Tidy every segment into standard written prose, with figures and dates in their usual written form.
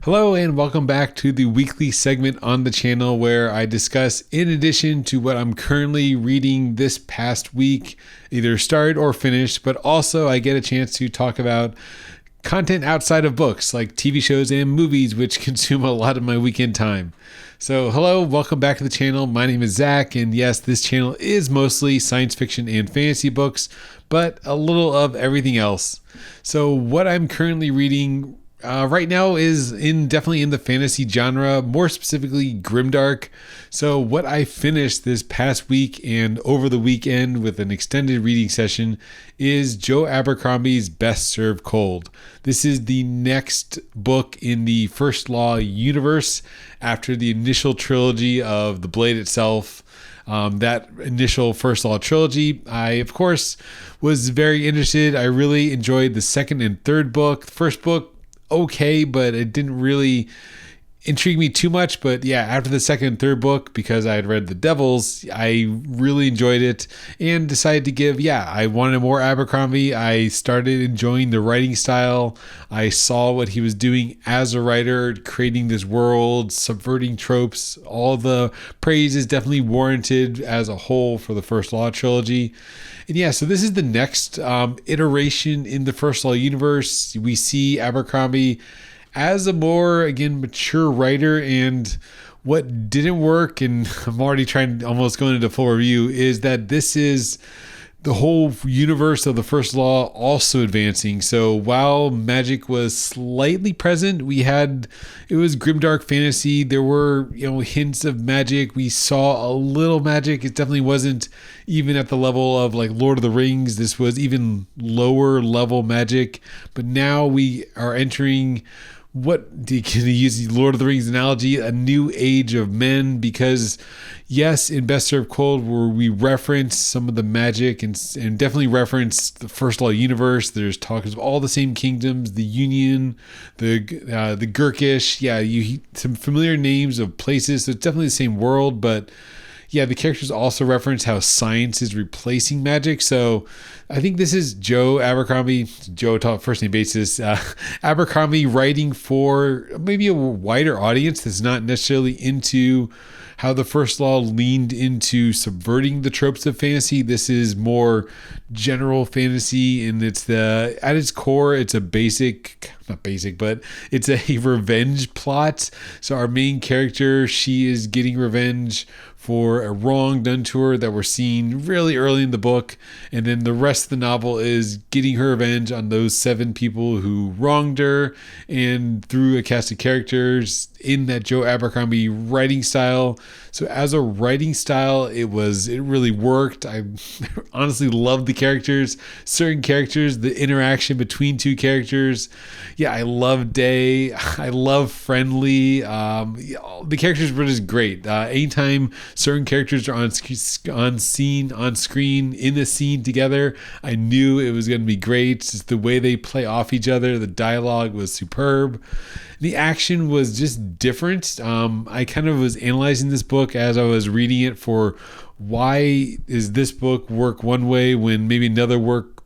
Hello and welcome back to the weekly segment on the channel where I discuss, in addition to what I'm currently reading this past week, either started or finished, but also I get a chance to talk about content outside of books like TV shows and movies, which consume a lot of my weekend time. So hello, welcome back to the channel. My name is Zach, and yes, this channel is mostly science fiction and fantasy books, but a little of everything else. So what I'm currently reading right now is definitely in the fantasy genre, more specifically grimdark. So what I finished this past week and over the weekend with an extended reading session is Joe Abercrombie's Best Served Cold. This is the next book in the First Law universe after the initial trilogy of The Blade itself. That initial First Law trilogy, I, of course, was very interested. I really enjoyed the second and third book. The first book, okay, but it didn't really intrigue me too much. But yeah, after the second and third book, because I had read The Devils, I really enjoyed it and decided to I wanted more Abercrombie. I started enjoying the writing style. I saw what he was doing as a writer, creating this world, subverting tropes. All the praise is definitely warranted as a whole for the First Law trilogy. And yeah, so this is the next iteration in the First Law universe. We see Abercrombie as a more, again, mature writer, and what didn't work, and I'm already almost going into full review, is that this is the whole universe of the First Law also advancing. So while magic was slightly present, it was grimdark fantasy. There were, hints of magic. We saw a little magic. It definitely wasn't even at the level of like Lord of the Rings. This was even lower level magic. But now we are entering, can you use the Lord of the Rings analogy, a new age of men, because yes, in Best Served Cold, where we reference some of the magic and definitely reference the First Law universe, there's talk of all the same kingdoms, the Union, the Gurkish, some familiar names of places, so it's definitely the same world, but yeah, the characters also reference how science is replacing magic. So I think this is Joe Abercrombie, first name basis, Abercrombie writing for maybe a wider audience that's not necessarily into how the First Law leaned into subverting the tropes of fantasy. This is more general fantasy, and at its core, it's a it's a revenge plot. So our main character, she is getting revenge for a wrong done to her that we're seeing really early in the book. And then the rest of the novel is getting her revenge on those 7 people who wronged her, and through a cast of characters in that Joe Abercrombie writing style. So as a writing style, it really worked. I honestly loved the characters, certain characters, the interaction between 2 characters. Yeah, I love Day. I love Friendly. The characters were just great. Anytime certain characters are on screen, in the scene together, I knew it was going to be great. Just the way they play off each other, the dialogue was superb. The action was just different. I kind of was analyzing this book as I was reading it for why is this book work one way when maybe another book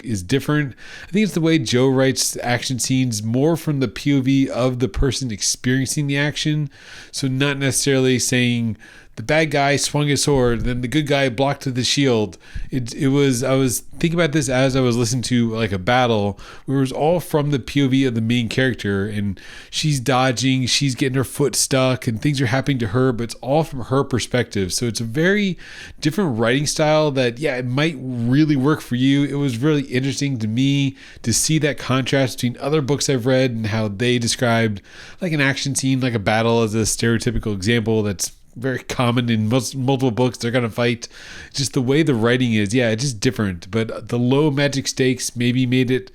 is different. I think it's the way Joe writes action scenes more from the POV of the person experiencing the action. So not necessarily saying the bad guy swung his sword, then the good guy blocked the shield. I was thinking about this as I was listening to like a battle where it was all from the POV of the main character, and she's dodging, she's getting her foot stuck, and things are happening to her, but it's all from her perspective. So it's a very different writing style that, it might really work for you. It was really interesting to me to see that contrast between other books I've read and how they described like an action scene, like a battle, as a stereotypical example that's very common in multiple books. They're gonna fight. Just the way the writing is, it's just different. But the low magic stakes maybe made it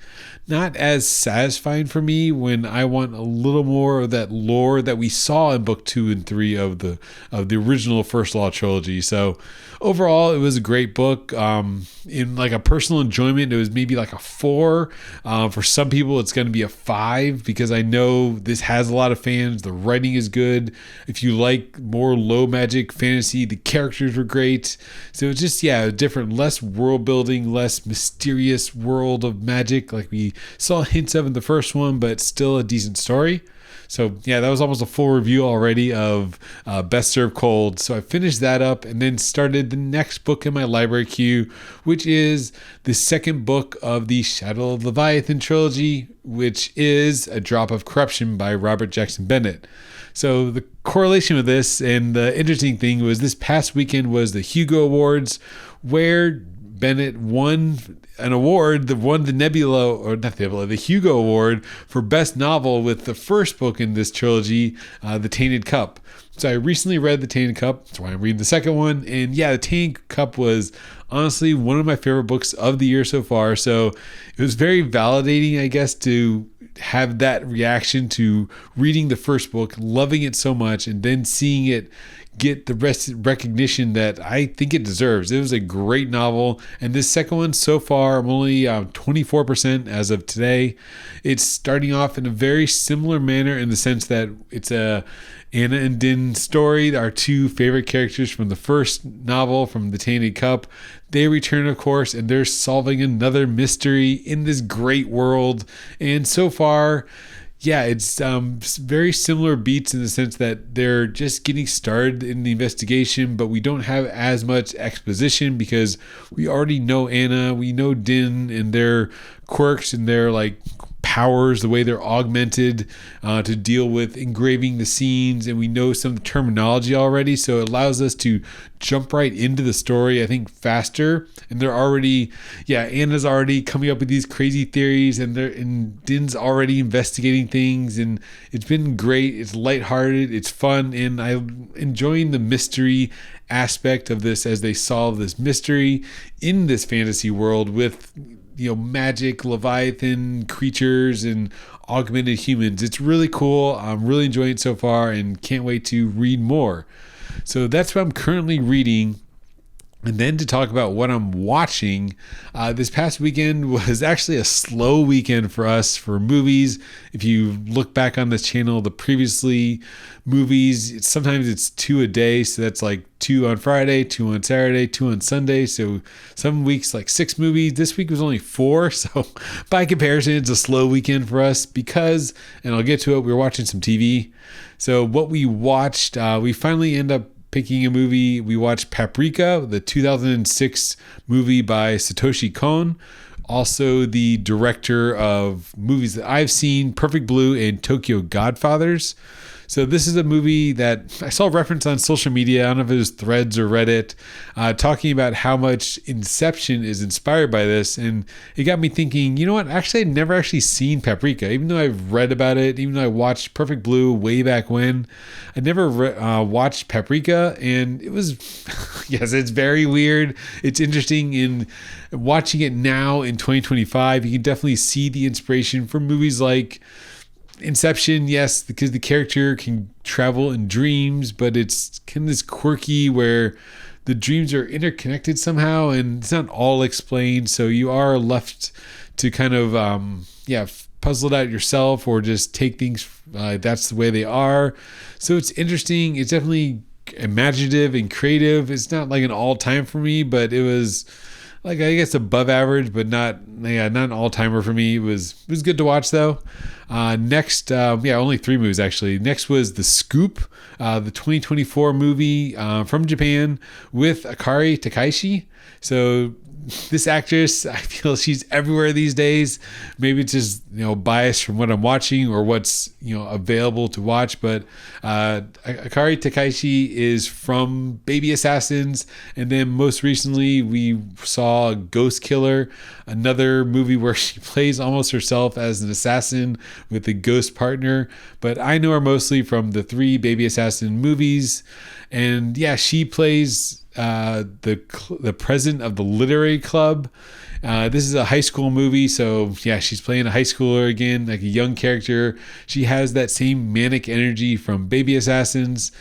not as satisfying for me when I want a little more of that lore that we saw in book 2 and 3 of the original First Law trilogy. So overall, it was a great book. In like a personal enjoyment, it was maybe like a 4. For some people, it's going to be a 5 because I know this has a lot of fans. The writing is good. If you like more low magic fantasy, the characters were great. So it's just, different, less world building, less mysterious world of magic like we saw hints of in the first one, but still a decent story. So yeah, that was almost a full review already of Best Served Cold. So I finished that up and then started the next book in my library queue, which is the second book of the Shadow of Leviathan trilogy, which is A Drop of Corruption by Robert Jackson Bennett. So the correlation with this and the interesting thing was this past weekend was the Hugo Awards, where Bennett won an award, won the Nebula, or not the Nebula, the Hugo Award for Best Novel with the first book in this trilogy, The Tainted Cup. So I recently read The Tainted Cup. That's why I'm reading the second one. And yeah, The Tainted Cup was honestly one of my favorite books of the year so far. So it was very validating, I guess, to have that reaction to reading the first book, loving it so much, and then seeing it get the recognition that I think it deserves. It was a great novel. And this second one, so far, I'm only 24% as of today. It's starting off in a very similar manner in the sense that it's a Anna and Din story, our two favorite characters from the first novel, from The Tainted Cup. They return, of course, and they're solving another mystery in this great world. And so far, yeah, it's very similar beats in the sense that they're just getting started in the investigation, but we don't have as much exposition because we already know Anna, we know Din and their quirks and their powers, the way they're augmented to deal with engraving the scenes, and we know some of the terminology already, so it allows us to jump right into the story, I think, faster. And they're already, Anna's already coming up with these crazy theories, and Din's already investigating things, and it's been great. It's lighthearted, it's fun, and I'm enjoying the mystery aspect of this as they solve this mystery in this fantasy world with magic, Leviathan creatures, and augmented humans. It's really cool. I'm really enjoying it so far and can't wait to read more. So that's what I'm currently reading. And then to talk about what I'm watching, this past weekend was actually a slow weekend for us for movies. If you look back on this channel, the previously movies, sometimes it's 2 a day. So that's 2 on Friday, 2 on Saturday, 2 on Sunday. So some weeks 6 movies. This week was only 4. So by comparison, it's a slow weekend for us because, and I'll get to it, we were watching some TV. So what we watched, we finally end up picking a movie. We watched Paprika, the 2006 movie by Satoshi Kon, also the director of movies that I've seen, Perfect Blue and Tokyo Godfathers. So this is a movie that I saw a reference on social media, I don't know if it was Threads or Reddit, talking about how much Inception is inspired by this. And it got me thinking, you know what? Actually, I'd never actually seen Paprika, even though I've read about it, even though I watched Perfect Blue way back when. I never watched Paprika, and it was, yes, it's very weird. It's interesting in watching it now in 2025. You can definitely see the inspiration from movies like Inception, yes, because the character can travel in dreams, but it's kind of this quirky where the dreams are interconnected somehow and it's not all explained. So you are left to kind of, puzzle it out yourself or just take things, that's the way they are. So it's interesting. It's definitely imaginative and creative. It's not an all-time for me, but it was I guess above average, but not an all-timer for me. It was good to watch though. Next, only 3 movies actually. Next was The Scoop, the 2024 movie from Japan with Akari Takaishi. So this actress, I feel she's everywhere these days. Maybe it's just biased from what I'm watching or what's available to watch. But Akari Takaishi is from Baby Assassins, and then most recently we saw Ghost Killer, another movie where she plays almost herself as an assassin with a ghost partner. But I know her mostly from the 3 Baby Assassin movies, and she plays the president of the literary club. This is a high school movie, so she's playing a high schooler again, like a young character. She has that same manic energy from Baby Assassins.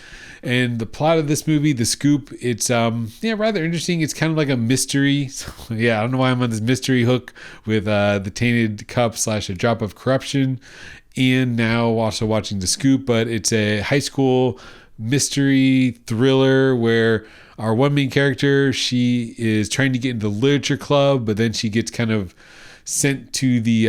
And the plot of this movie, The Scoop, it's rather interesting. It's kind of like a mystery. So, I don't know why I'm on this mystery hook with The Tainted Cup / A Drop of Corruption, and now also watching The Scoop. But it's a high school mystery thriller where our one main character, she is trying to get into the literature club, but then she gets kind of sent to the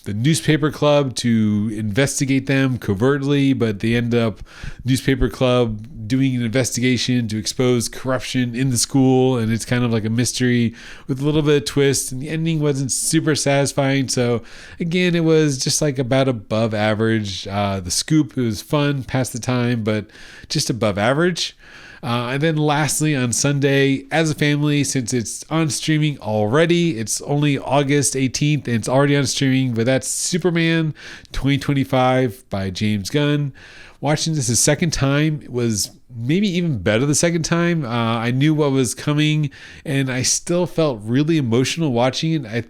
the newspaper club to investigate them covertly, but they end up newspaper club doing an investigation to expose corruption in the school, and it's kind of like a mystery with a little bit of twist, and the ending wasn't super satisfying. So again, it was just like about above average. The Scoop, it was fun, past the time, but just above average. And then lastly, on Sunday, as a family, since it's on streaming already, it's only August 18th and it's already on streaming, but that's Superman 2025 by James Gunn. Watching this a second time was maybe even better the second time. I knew what was coming, and I still felt really emotional watching it. I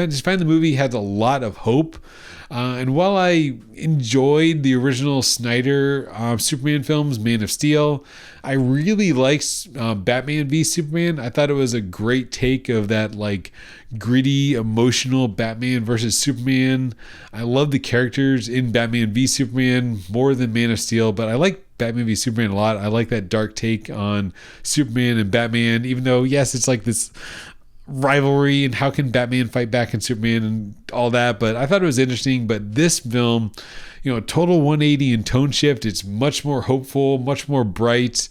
just find the movie has a lot of hope. And while I enjoyed the original Snyder Superman films, Man of Steel, I really liked Batman v Superman. I thought it was a great take of that like gritty, emotional Batman versus Superman. I love the characters in Batman v Superman more than Man of Steel, but I like Batman v Superman a lot. I like that dark take on Superman and Batman, even though, yes, it's like this rivalry and how can Batman fight back in Superman and all that, but I thought it was interesting. But this film, total 180 in tone shift. It's much more hopeful, much more bright.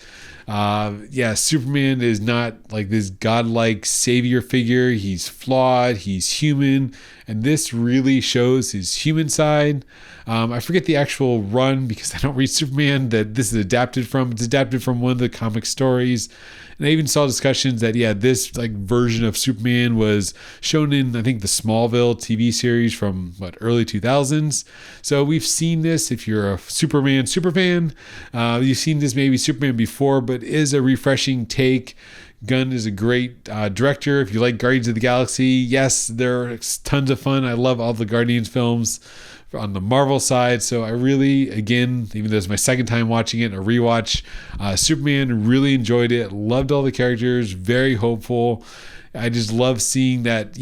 Superman is not like this godlike savior figure. He's flawed, he's human, and this really shows his human side. I forget the actual run because I don't read Superman that this is adapted from. It's adapted from one of the comic stories. And I even saw discussions that, this like version of Superman was shown in, I think, the Smallville TV series from early 2000s. So we've seen this. If you're a Superman superfan, you've seen this maybe Superman before, but is a refreshing take. Gunn is a great director. If you like Guardians of the Galaxy, yes, they're tons of fun. I love all the Guardians films on the Marvel side. So I really, again, even though it's my second time watching it, a rewatch, Superman, really enjoyed it. Loved all the characters, very hopeful. I just love seeing that,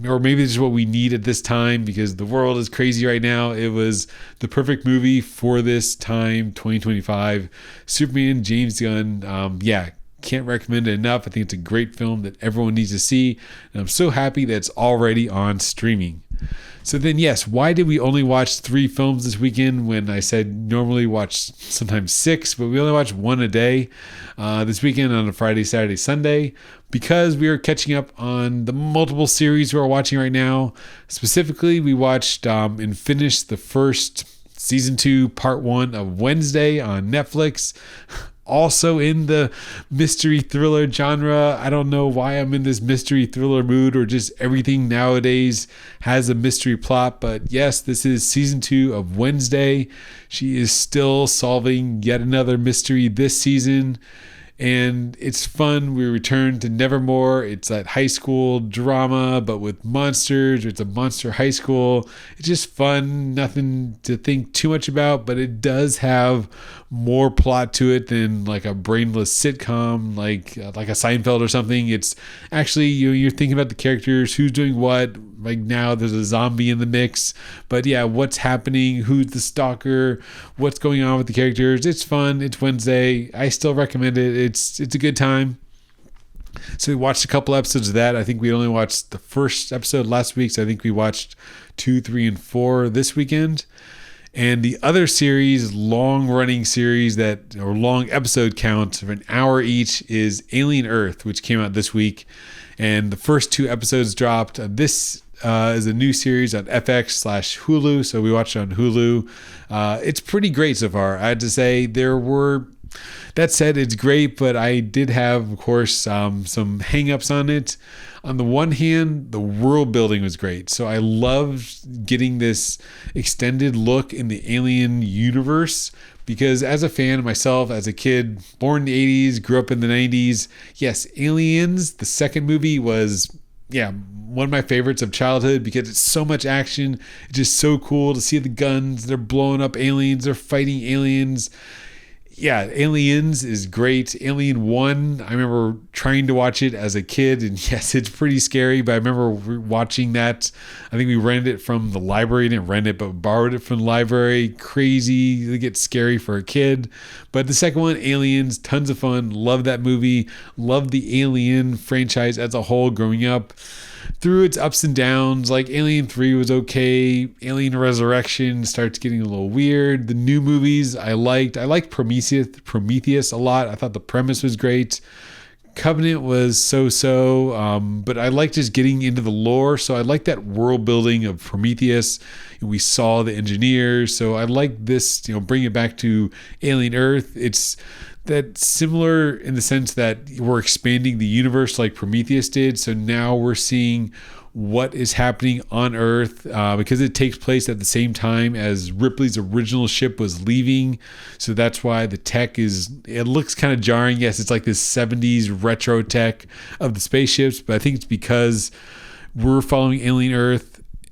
or maybe this is what we need at this time because the world is crazy right now. It was the perfect movie for this time, 2025. Superman, James Gunn, can't recommend it enough. I think it's a great film that everyone needs to see, and I'm so happy that it's already on streaming. So then, why did we only watch 3 films this weekend when I said normally watch sometimes 6, but we only watch 1 a day this weekend on a Friday, Saturday, Sunday? Because we are catching up on the multiple series we're watching right now. Specifically, we watched and finished the first season 2, part 1 of Wednesday on Netflix. Also in the mystery thriller genre. I don't know why I'm in this mystery thriller mood, or just everything nowadays has a mystery plot. But yes, this is season 2 of Wednesday. She is still solving yet another mystery this season. And it's fun. We return to Nevermore. It's that high school drama, but with monsters. It's a monster high school. It's just fun. Nothing to think too much about, but it does have more plot to it than like a brainless sitcom, like a Seinfeld or something. It's actually, you're thinking about the characters, who's doing what. Like now there's a zombie in the mix, but what's happening? Who's the stalker? What's going on with the characters? It's fun. It's Wednesday. I still recommend it. It's a good time. So we watched a couple episodes of that. I think we only watched the first episode last week, so I think we watched 2, 3, and 4 this weekend. And the other series, long-running series or long episode count of an hour each, is Alien Earth, which came out this week. And the first 2 episodes dropped. This is a new series on FX/Hulu, so we watched it on Hulu. It's pretty great so far. I had to say, that said, it's great, but I did have, of course, some hang-ups on it. On the one hand, the world building was great. So I loved getting this extended look in the Alien universe, because as a fan myself, as a kid, born in the 80s, grew up in the 90s, yes, Aliens, the second movie was, one of my favorites of childhood because it's so much action. It's just so cool to see the guns. They're blowing up aliens. They're fighting aliens. Aliens is great. Alien 1, I remember trying to watch it as a kid, and yes, it's pretty scary, but I remember watching that. I think we rented it from the library. Didn't rent it, but borrowed it from the library. Crazy. It gets scary for a kid. But the second one, Aliens, tons of fun. Love that movie. Love the Alien franchise as a whole growing up. through its ups and downs, like Alien 3 was okay. Alien Resurrection starts getting a little weird. The new movies I liked. I liked Prometheus a lot. I thought the premise was great. Covenant was so-so, but I like just getting into the lore. So I like that world building of Prometheus. We saw the engineers. So I like this, bring it back to Alien Earth. It's that similar in the sense that we're expanding the universe like Prometheus did. So now we're seeing what is happening on Earth because it takes place at the same time as Ripley's original ship was leaving. So that's why the tech it looks kind of jarring. Yes, it's like this 70s retro tech of the spaceships, but I think it's because we're following Alien Earth.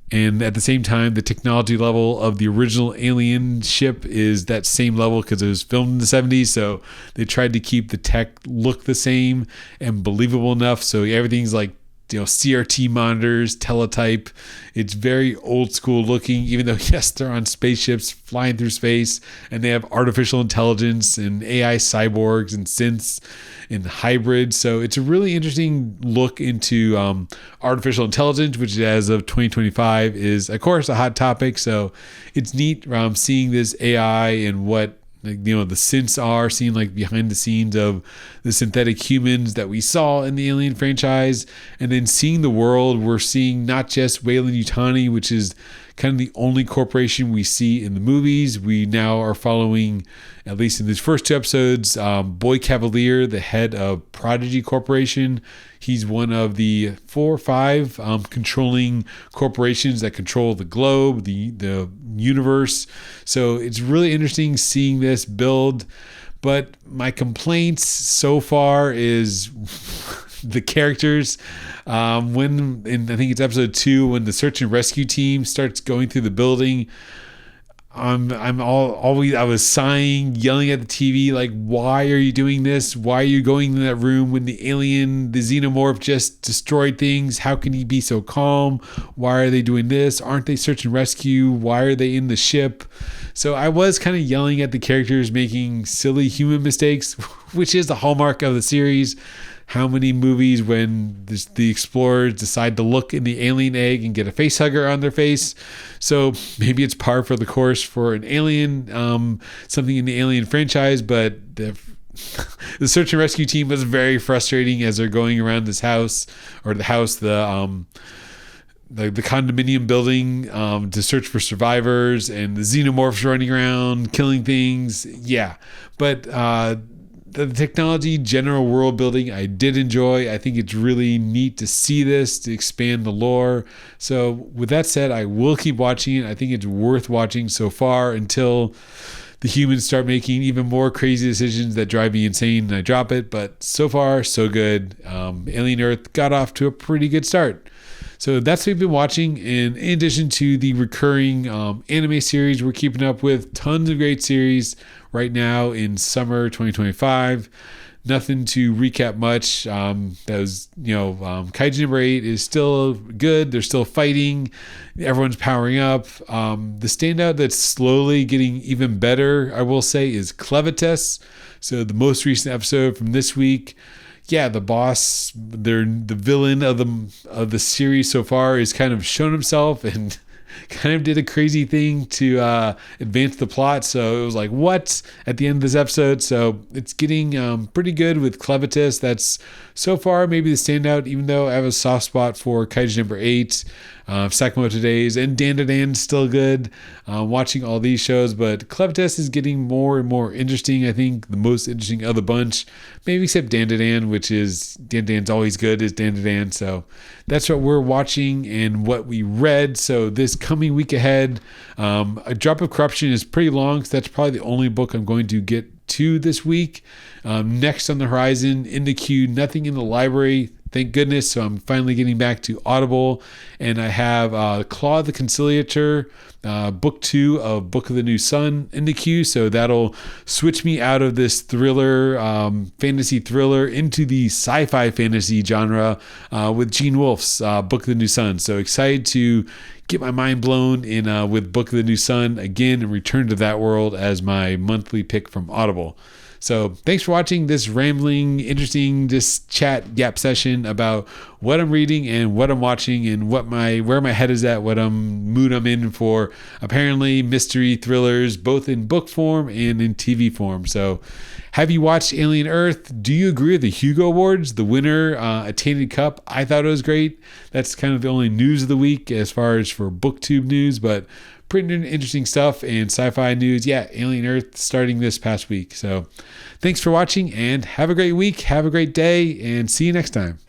And at the same time, the technology level of the original Alien ship is that same level because it was filmed in the 70s. So they tried to keep the tech look the same and believable enough. So everything's like, CRT monitors, teletype. It's very old school looking, even though, yes, they're on spaceships flying through space and they have artificial intelligence and AI cyborgs and synths and hybrids. So it's a really interesting look into artificial intelligence, which as of 2025 is, of course, a hot topic. So it's neat seeing this AI and what the synths are, seeing like behind the scenes of the synthetic humans that we saw in the Alien franchise, and then seeing the world. We're seeing not just Weyland-Yutani, which is kind of the only corporation we see in the movies. We now are following, at least in these first two episodes, Boy Cavalier, the head of Prodigy Corporation. He's one of the 4 or 5 controlling corporations that control the globe, the universe. So it's really interesting seeing this build. But my complaints so far is the characters. I think it's episode 2, when the search and rescue team starts going through the building, I was sighing, yelling at the TV, like, why are you doing this? Why are you going in that room when the xenomorph just destroyed things? How can he be so calm? Why are they doing this? Aren't they search and rescue? Why are they in the ship? So I was kind of yelling at the characters making silly human mistakes, which is the hallmark of the series. How many movies when the explorers decide to look in the alien egg and get a face hugger on their face? So maybe it's par for the course for an alien, something in the Alien franchise, but the search and rescue team was very frustrating as they're going around this house, or the house, the condominium building to search for survivors, and the xenomorphs running around killing things. Yeah, but the technology, general world building, I did enjoy. I think it's really neat to see this, to expand the lore. So with that said, I will keep watching it. I think it's worth watching so far until the humans start making even more crazy decisions that drive me insane and I drop it. But so far, so good. Alien Earth got off to a pretty good start. So that's what we've been watching. And in addition to the recurring anime series, we're keeping up with tons of great series right now in summer 2025. Nothing to recap much. Kaiju number 8 is still good. They're still fighting. Everyone's powering up. The standout that's slowly getting even better, I will say, is Clevatess. So the most recent episode from this week. Yeah, the boss, the villain of the series so far, is kind of shown himself and kind of did a crazy thing to advance the plot. So it was like, what? At the end of this episode. So it's getting pretty good with Clevatess. That's so far maybe the standout, even though I have a soft spot for Kaiju number 8. Sakamoto Days and Dan still good. Watching all these shows, but Clevatess is getting more and more interesting. I think the most interesting of the bunch, maybe except Dan, which is Dan's always good, is Dan. So that's what we're watching and what we read. So this coming week ahead, A Drop of Corruption is pretty long, so that's probably the only book I'm going to get to this week. Next on the horizon, in the queue, nothing in the library. Thank goodness. So I'm finally getting back to Audible, and I have Claw the Conciliator, book 2 of Book of the New Sun in the queue. So that'll switch me out of this thriller, fantasy thriller, into the sci-fi fantasy genre with Gene Wolfe's Book of the New Sun. So excited to get my mind blown in with Book of the New Sun again and return to that world as my monthly pick from Audible. So thanks for watching this rambling, interesting, just chat yap session about what I'm reading and what I'm watching and where my head is at, what mood I'm in for apparently mystery thrillers, both in book form and in TV form. So have you watched Alien Earth? Do you agree with the Hugo Awards? The winner, A Tainted Cup, I thought it was great. That's kind of the only news of the week as far as for BookTube news, but pretty interesting stuff. And sci-fi news, Alien Earth starting this past week. So thanks for watching and have a great week. Have a great day and see you next time.